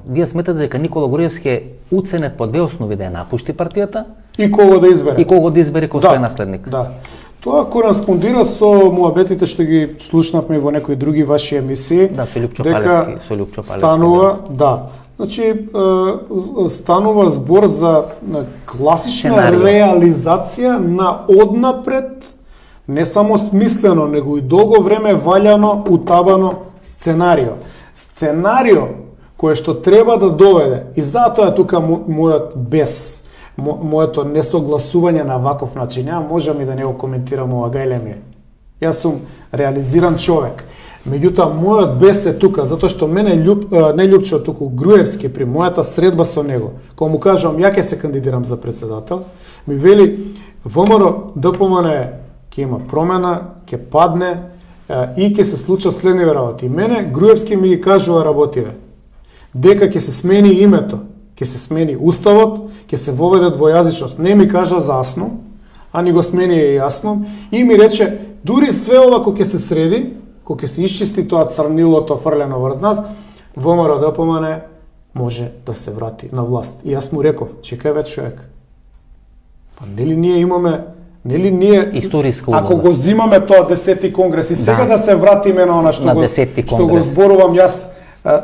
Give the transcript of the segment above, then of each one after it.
Вие сметате дека Никола Груевски е уценет по две основи да ја напушти партијата И кого да избере. и кого да избере како свој наследник. Да. Тоа кореспондира со муабетите што ги слушнавме во некои други ваши емисии. Да, со Лјупчо дека Палевски, со Лјупчо Палевски. станува, да. Значи, станува збор за класична Сценарио. реализација на однапред, не само смислено, него и долго време валјано, утабано сценарио. Сценарио кое што треба да доведе, и затоа е тука мојот бес, моето несогласување на ваков начин. Ја можам и да не го коментирам ова, гајле ми е. Јас сум реализиран човек. Меѓутоа, мојот бес е тука, затоа што мене не Лјупчо, туку Груевски, при мојата средба со него, кога му кажам, ја ќе се кандидирам за председател, ми вели, ВМРО ДПМН ќе има промена, ќе падне и ќе се случат следниве работи. Мене Груевски ми ги кажува работиве, дека ќе се смени името, ќе се смени уставот, ќе се воведе двојазичност. Не ми кажа засно, а ни го смени јасно и ми рече, дури све ова кога ќе се среди, кога ќе се исчисти тоа црнилото фрлено врз нас, ВМРО ДПМН може да се врати на власт. И јас му реков, чекај бе човек, па нели ние имаме, нели ние Историска ако улога. го зимаме тоа 10-ти конгрес и сега да се вратиме на она што На го 10-ти што го конгрес. зборувам јас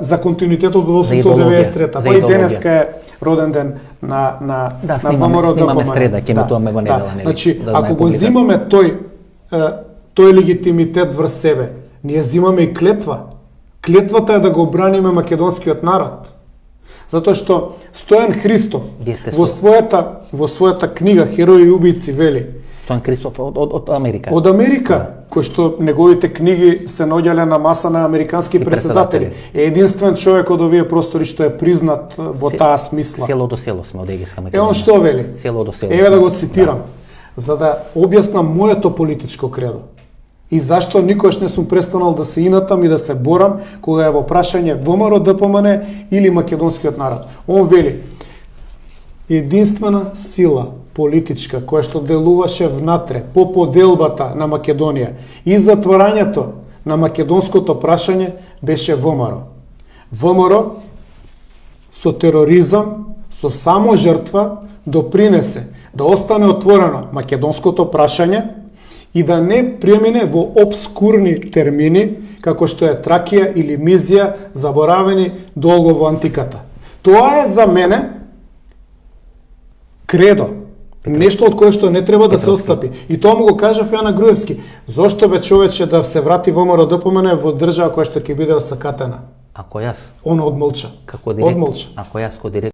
за континуитетот од За идеологија, 893-та, за па и идеологија. денеска е роден ден на Да, на ВМРО снимаме ДПМН. среда, ќе емитуваме во недела, нели? Значи, Да знае ако го публика. зимаме тој легитимитет врз себе, ние зимаме и клетва. Клетвата е да го браниме македонскиот народ. Затоа што Стојан Христов Вие сте во својата книга Херои и убийци вели Стојан Кристоф од Америка. од Америка, кој што неговите книги се наоѓале на маса на американски председатели, е единствен човек од овие простори што е признат во таа смисла. Село до село сме од Егейска Е Македонија. он што вели? Село до село. Еве сме. да го цитирам, за да објаснам моето политичко кредо. И зашто никогаш не сум престанал да се инатам и да се борам кога е во прашање ВМРО ДПМН или македонскиот народ. Он вели: единствена сила политичка која што делуваше внатре по поделбата на Македонија и затворањето на македонското прашање беше ВМРО. ВМРО со тероризам, со само жртва допринесе да остане отворено македонското прашање и да не премине во обскурни термини како што е Тракија или Мизија, заборавени долго во антиката. Тоа е за мене кредо. Нешто од кое што не треба да се отстапи. И тоа му го кажав ја на Груевски. Зошто бе човече да се врати ВМРО ДПМН во држава која што ќе биде осакатена? Ако јас Он одмолча. како директор, Одмолча. ако јас како директор